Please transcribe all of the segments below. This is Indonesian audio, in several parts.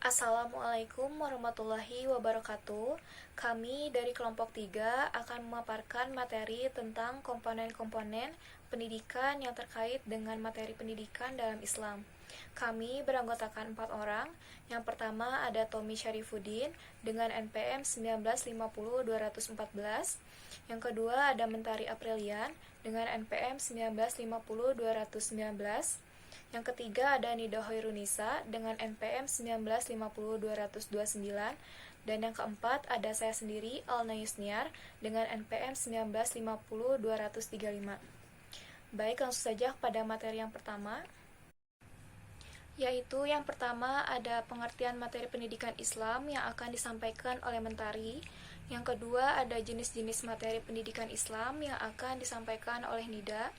Assalamualaikum warahmatullahi wabarakatuh. Kami dari kelompok 3 akan memaparkan materi tentang komponen-komponen pendidikan yang terkait dengan materi pendidikan dalam Islam. Kami beranggotakan 4 orang. Yang pertama ada Tommy Syarifuddin dengan NPM 1950214. Yang kedua ada Mentari Aprilian dengan NPM 1950219. Yang ketiga ada Nida Hoirunisa dengan NPM 1950229 dan yang keempat ada saya sendiri Alna Yusniar dengan NPM 1950235. Baik, langsung saja pada materi yang pertama, yaitu yang pertama ada pengertian materi pendidikan Islam yang akan disampaikan oleh Mentari. Yang kedua ada jenis-jenis materi pendidikan Islam yang akan disampaikan oleh Nida.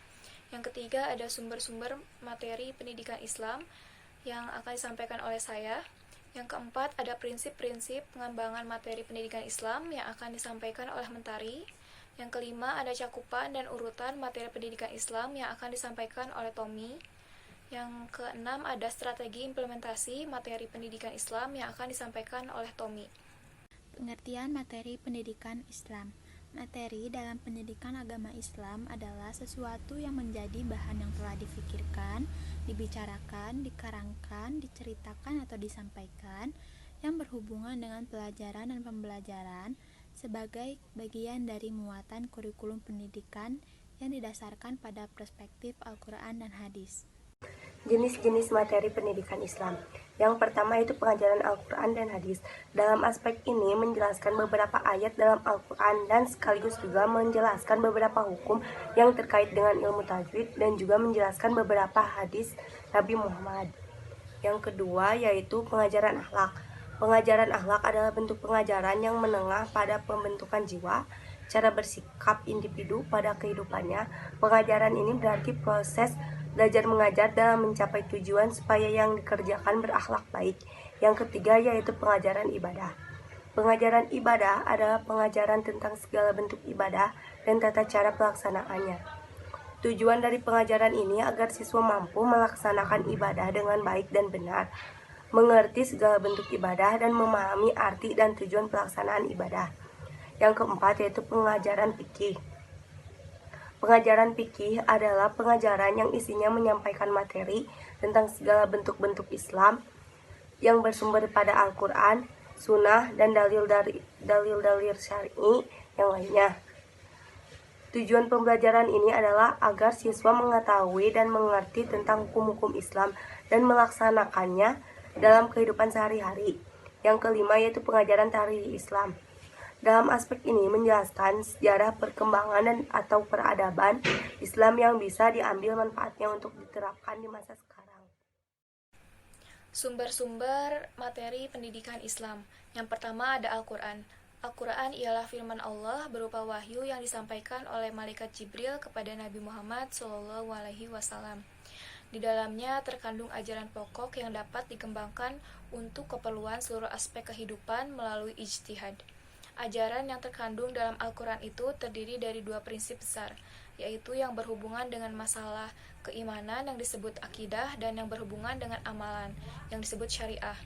Yang ketiga ada sumber-sumber materi pendidikan Islam yang akan disampaikan oleh saya. Yang keempat ada prinsip-prinsip pengembangan materi pendidikan Islam yang akan disampaikan oleh Mentari. Yang kelima ada cakupan dan urutan materi pendidikan Islam yang akan disampaikan oleh Tommy. Yang keenam ada strategi implementasi materi pendidikan Islam yang akan disampaikan oleh Tommy. Pengertian materi pendidikan Islam. Materi dalam pendidikan agama Islam adalah sesuatu yang menjadi bahan yang telah difikirkan, dibicarakan, dikarangkan, diceritakan atau disampaikan yang berhubungan dengan pelajaran dan pembelajaran sebagai bagian dari muatan kurikulum pendidikan yang didasarkan pada perspektif Al-Quran dan Hadis. Jenis-jenis materi pendidikan Islam. Yang pertama itu pengajaran Al-Quran dan Hadis. Dalam aspek ini menjelaskan beberapa ayat dalam Al-Quran dan sekaligus juga menjelaskan beberapa hukum yang terkait dengan ilmu tajwid dan juga menjelaskan beberapa hadis Nabi Muhammad. Yang kedua yaitu pengajaran akhlak. Pengajaran akhlak adalah bentuk pengajaran yang menengah pada pembentukan jiwa, cara bersikap individu pada kehidupannya. Pengajaran ini berarti proses belajar mengajar dalam mencapai tujuan supaya yang dikerjakan berakhlak baik. Yang ketiga yaitu pengajaran ibadah. Pengajaran ibadah adalah pengajaran tentang segala bentuk ibadah dan tata cara pelaksanaannya. Tujuan dari pengajaran ini agar siswa mampu melaksanakan ibadah dengan baik dan benar, mengerti segala bentuk ibadah dan memahami arti dan tujuan pelaksanaan ibadah. Yang keempat yaitu pengajaran fikih. Pengajaran fikih adalah pengajaran yang isinya menyampaikan materi tentang segala bentuk-bentuk Islam yang bersumber pada Al-Quran, Sunnah, dan dalil-dalil syar'i yang lainnya. Tujuan pembelajaran ini adalah agar siswa mengetahui dan mengerti tentang hukum-hukum Islam dan melaksanakannya dalam kehidupan sehari-hari. Yang kelima yaitu pengajaran tarikh Islam. Dalam aspek ini menjelaskan sejarah perkembangan dan atau peradaban Islam yang bisa diambil manfaatnya untuk diterapkan di masa sekarang. Sumber-sumber materi pendidikan Islam. Yang pertama ada Al-Quran. Al-Quran ialah firman Allah berupa wahyu yang disampaikan oleh malaikat Jibril kepada Nabi Muhammad SAW. Di dalamnya terkandung ajaran pokok yang dapat dikembangkan untuk keperluan seluruh aspek kehidupan melalui ijtihad. Ajaran yang terkandung dalam Al-Quran itu terdiri dari dua prinsip besar, yaitu yang berhubungan dengan masalah keimanan yang disebut akidah dan yang berhubungan dengan amalan yang disebut syariah.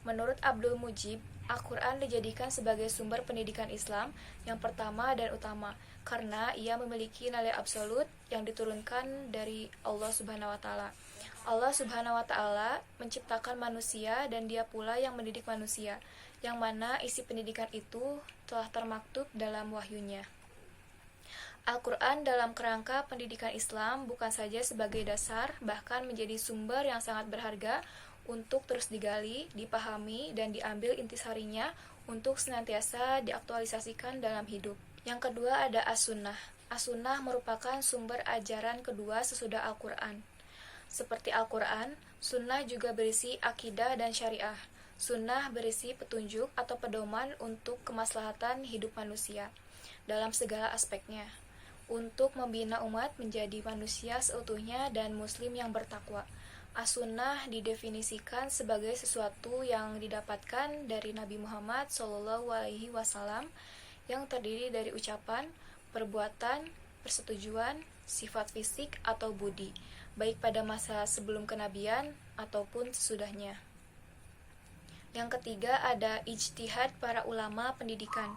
Menurut Abdul Mujib, Al-Quran dijadikan sebagai sumber pendidikan Islam yang pertama dan utama karena ia memiliki nilai absolut yang diturunkan dari Allah Subhanahu wa Ta'ala. Allah Subhanahu wa Ta'ala menciptakan manusia dan Dia pula yang mendidik manusia, yang mana isi pendidikan itu telah termaktub dalam wahyunya. Al-Quran dalam kerangka pendidikan Islam bukan saja sebagai dasar, bahkan menjadi sumber yang sangat berharga untuk terus digali, dipahami, dan diambil intisarinya untuk senantiasa diaktualisasikan dalam hidup. Yang kedua ada As-Sunnah. As-Sunnah merupakan sumber ajaran kedua sesudah Al-Quran. Seperti Al-Quran, Sunnah juga berisi akidah dan syariah. Sunnah berisi petunjuk atau pedoman untuk kemaslahatan hidup manusia dalam segala aspeknya, untuk membina umat menjadi manusia seutuhnya dan muslim yang bertakwa. As-Sunnah didefinisikan sebagai sesuatu yang didapatkan dari Nabi Muhammad SAW yang terdiri dari ucapan, perbuatan, persetujuan, sifat fisik atau budi, baik pada masa sebelum kenabian ataupun sesudahnya. Yang ketiga ada ijtihad para ulama pendidikan.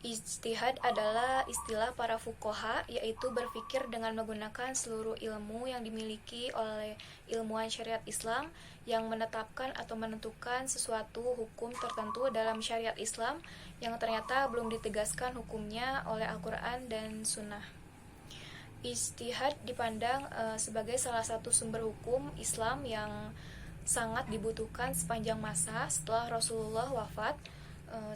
Ijtihad adalah istilah para fuqaha, yaitu berpikir dengan menggunakan seluruh ilmu yang dimiliki oleh ilmuwan syariat Islam yang menetapkan atau menentukan sesuatu hukum tertentu dalam syariat Islam yang ternyata belum ditegaskan hukumnya oleh Al-Quran dan Sunnah. Ijtihad dipandang sebagai salah satu sumber hukum Islam yang sangat dibutuhkan sepanjang masa setelah Rasulullah wafat.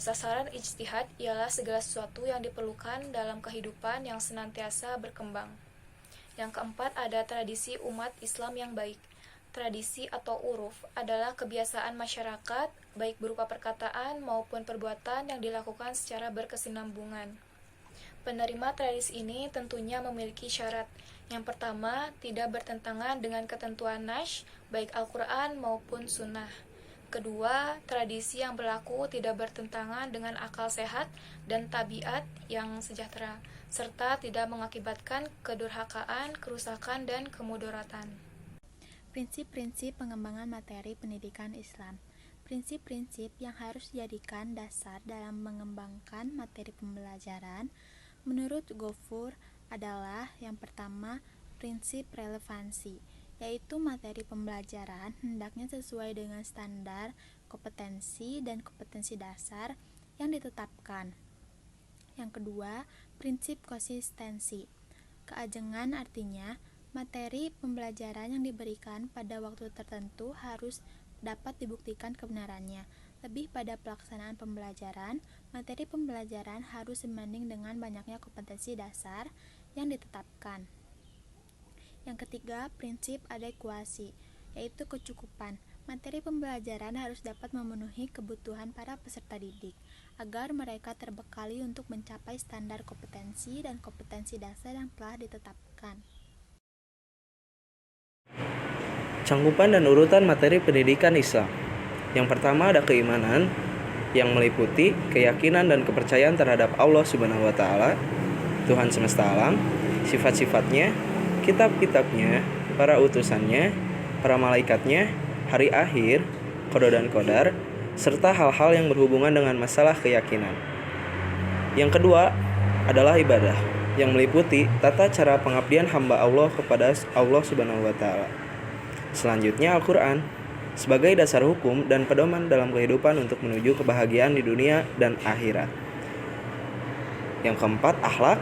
Sasaran ijtihad ialah segala sesuatu yang diperlukan dalam kehidupan yang senantiasa berkembang. Yang keempat ada tradisi umat Islam yang baik. Tradisi atau uruf adalah kebiasaan masyarakat, baik berupa perkataan maupun perbuatan yang dilakukan secara berkesinambungan. Penerima tradisi ini tentunya memiliki syarat. Yang pertama, tidak bertentangan dengan ketentuan Nash, baik Al-Quran maupun Sunnah. Kedua, tradisi yang berlaku tidak bertentangan dengan akal sehat dan tabiat yang sejahtera, serta tidak mengakibatkan kedurhakaan, kerusakan, dan kemudaratan. Prinsip-prinsip pengembangan materi pendidikan Islam. Prinsip-prinsip yang harus dijadikan dasar dalam mengembangkan materi pembelajaran menurut Gofur adalah yang pertama, prinsip relevansi, yaitu materi pembelajaran hendaknya sesuai dengan standar kompetensi dan kompetensi dasar yang ditetapkan. Yang kedua, prinsip konsistensi. Keajengan artinya, materi pembelajaran yang diberikan pada waktu tertentu harus dapat dibuktikan kebenarannya. Lebih pada pelaksanaan pembelajaran, materi pembelajaran harus sebanding dengan banyaknya kompetensi dasar yang ditetapkan. Yang ketiga, prinsip adekuasi, yaitu kecukupan. Materi pembelajaran harus dapat memenuhi kebutuhan para peserta didik, agar mereka terbekali untuk mencapai standar kompetensi dan kompetensi dasar yang telah ditetapkan. Cangkupan dan urutan materi pendidikan Islam. Yang pertama ada keimanan, yang meliputi keyakinan dan kepercayaan terhadap Allah Subhanahu wa Ta'ala, Tuhan semesta alam, sifat-sifatnya, kitab-kitabnya, para utusannya, para malaikatnya, hari akhir, qada dan qadar, serta hal-hal yang berhubungan dengan masalah keyakinan. Yang kedua adalah ibadah, yang meliputi tata cara pengabdian hamba Allah kepada Allah Subhanahu wa Ta'ala. Selanjutnya Al-Quran, sebagai dasar hukum dan pedoman dalam kehidupan untuk menuju kebahagiaan di dunia dan akhirat. Yang keempat, akhlak,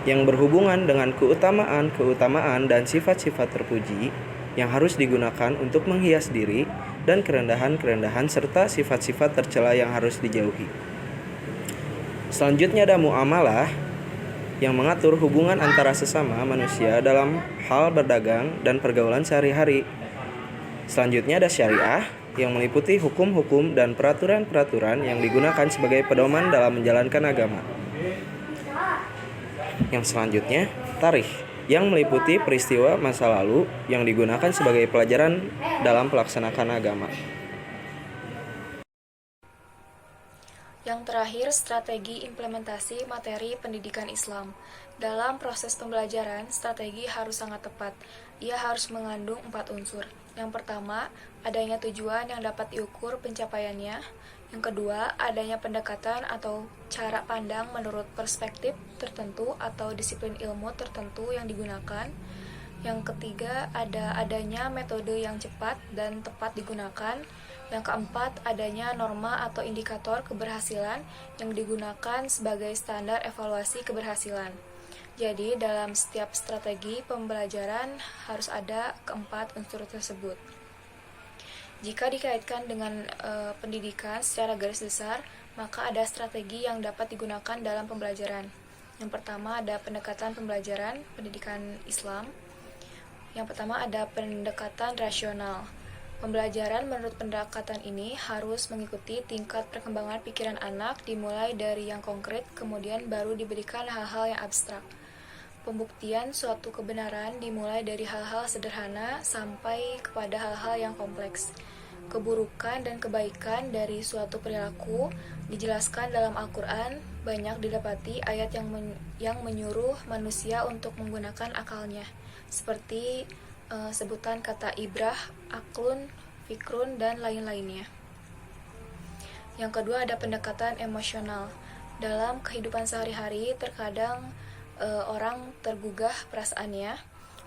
yang berhubungan dengan keutamaan dan sifat-sifat terpuji yang harus digunakan untuk menghias diri dan kerendahan-kerendahan serta sifat-sifat tercela yang harus dijauhi. Selanjutnya ada muamalah, yang mengatur hubungan antara sesama manusia dalam hal berdagang dan pergaulan sehari-hari. Selanjutnya ada syariah, yang meliputi hukum-hukum dan peraturan-peraturan yang digunakan sebagai pedoman dalam menjalankan agama. Yang selanjutnya, tarikh, yang meliputi peristiwa masa lalu yang digunakan sebagai pelajaran dalam pelaksanaan agama. Yang terakhir, strategi implementasi materi pendidikan Islam. Dalam proses pembelajaran, strategi harus sangat tepat. Ia harus mengandung 4 unsur. Yang pertama, adanya tujuan yang dapat diukur pencapaiannya. Yang kedua, adanya pendekatan atau cara pandang menurut perspektif tertentu atau disiplin ilmu tertentu yang digunakan. Yang ketiga, adanya metode yang cepat dan tepat digunakan. Yang keempat, adanya norma atau indikator keberhasilan yang digunakan sebagai standar evaluasi keberhasilan. Jadi, dalam setiap strategi pembelajaran harus ada keempat unsur tersebut. Jika dikaitkan dengan pendidikan secara garis besar, maka ada strategi yang dapat digunakan dalam pembelajaran. Yang pertama ada pendekatan pembelajaran pendidikan Islam. Yang pertama ada pendekatan rasional. Pembelajaran menurut pendekatan ini harus mengikuti tingkat perkembangan pikiran anak, dimulai dari yang konkret, kemudian baru diberikan hal-hal yang abstrak. Pembuktian suatu kebenaran dimulai dari hal-hal sederhana sampai kepada hal-hal yang kompleks. Keburukan dan kebaikan dari suatu perilaku dijelaskan dalam Al-Quran. Banyak didapati ayat yang menyuruh manusia untuk menggunakan akalnya, seperti sebutan kata ibrah, aklun, fikrun, dan lain-lainnya. Yang kedua ada pendekatan emosional. Dalam kehidupan sehari-hari, terkadang orang tergugah perasaannya.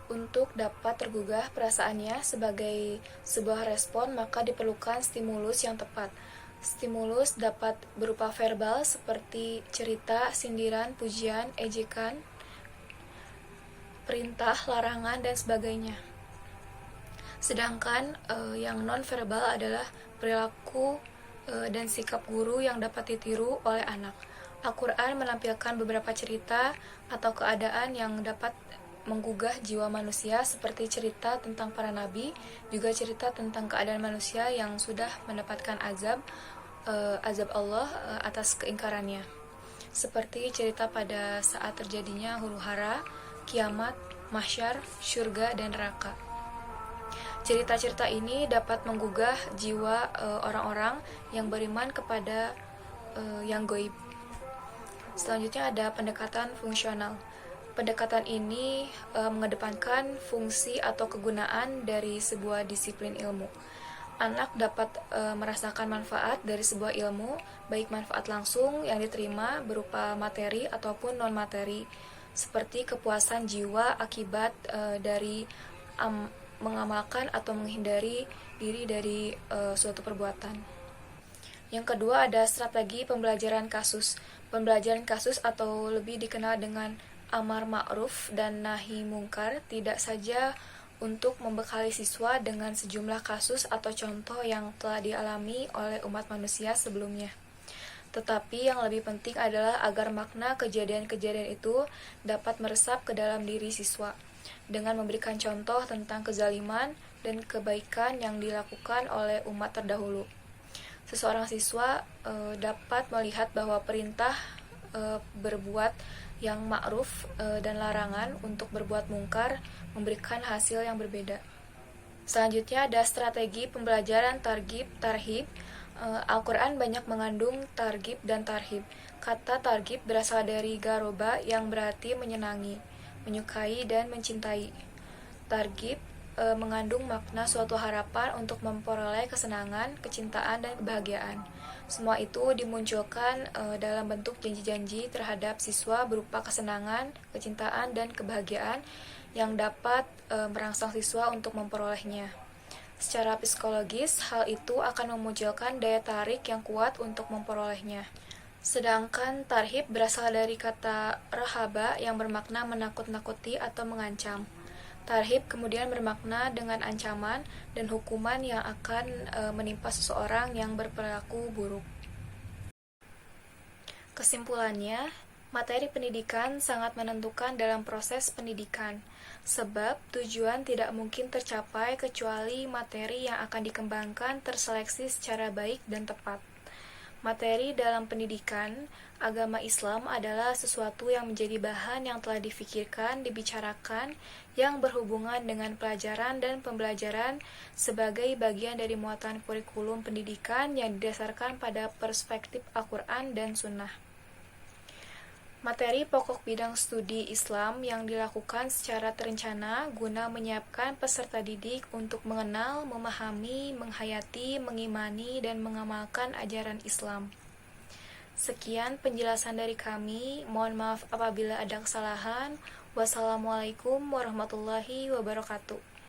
Untuk dapat tergugah perasaannya sebagai sebuah respon, maka diperlukan stimulus yang tepat. Stimulus dapat berupa verbal seperti cerita, sindiran, pujian, ejekan, perintah, larangan, dan sebagainya. Sedangkan yang non-verbal adalah perilaku dan sikap guru yang dapat ditiru oleh anak. Al-Quran menampilkan beberapa cerita atau keadaan yang dapat menggugah jiwa manusia, seperti cerita tentang para nabi, juga cerita tentang keadaan manusia yang sudah mendapatkan azab Allah atas keingkarannya, seperti cerita pada saat terjadinya huru-hara, kiamat, mahsyar, syurga, dan neraka. Cerita-cerita ini dapat menggugah jiwa orang-orang yang beriman kepada yang gaib. Selanjutnya ada pendekatan fungsional. Pendekatan ini mengedepankan fungsi atau kegunaan dari sebuah disiplin ilmu. Anak dapat merasakan manfaat dari sebuah ilmu, baik manfaat langsung yang diterima berupa materi ataupun non-materi, seperti kepuasan jiwa akibat dari mengamalkan atau menghindari diri dari suatu perbuatan. Yang kedua ada strategi pembelajaran kasus. Pembelajaran kasus atau lebih dikenal dengan amar ma'ruf dan nahi mungkar tidak saja untuk membekali siswa dengan sejumlah kasus atau contoh yang telah dialami oleh umat manusia sebelumnya. Tetapi yang lebih penting adalah agar makna kejadian-kejadian itu dapat meresap ke dalam diri siswa dengan memberikan contoh tentang kezaliman dan kebaikan yang dilakukan oleh umat terdahulu. Seseorang siswa dapat melihat bahwa perintah berbuat yang ma'ruf dan larangan untuk berbuat mungkar memberikan hasil yang berbeda. Selanjutnya ada strategi pembelajaran targhib tarhib. Al-Quran banyak mengandung targhib dan tarhib. Kata targhib berasal dari garoba yang berarti menyenangi, menyukai, dan mencintai. Targhib mengandung makna suatu harapan untuk memperoleh kesenangan, kecintaan, dan kebahagiaan. Semua itu dimunculkan dalam bentuk janji-janji terhadap siswa berupa kesenangan, kecintaan, dan kebahagiaan yang dapat merangsang siswa untuk memperolehnya. Secara psikologis, hal itu akan memunculkan daya tarik yang kuat untuk memperolehnya. Sedangkan tarhib berasal dari kata rahaba yang bermakna menakut-nakuti atau mengancam. Tarhib kemudian bermakna dengan ancaman dan hukuman yang akan menimpa seseorang yang berperilaku buruk. Kesimpulannya, materi pendidikan sangat menentukan dalam proses pendidikan, sebab tujuan tidak mungkin tercapai kecuali materi yang akan dikembangkan terseleksi secara baik dan tepat. Materi dalam pendidikan agama Islam adalah sesuatu yang menjadi bahan yang telah difikirkan, dibicarakan, yang berhubungan dengan pelajaran dan pembelajaran sebagai bagian dari muatan kurikulum pendidikan yang didasarkan pada perspektif Al-Quran dan Sunnah. Materi pokok bidang studi Islam yang dilakukan secara terencana guna menyiapkan peserta didik untuk mengenal, memahami, menghayati, mengimani, dan mengamalkan ajaran Islam. Sekian penjelasan dari kami. Mohon maaf apabila ada kesalahan. Wassalamualaikum warahmatullahi wabarakatuh.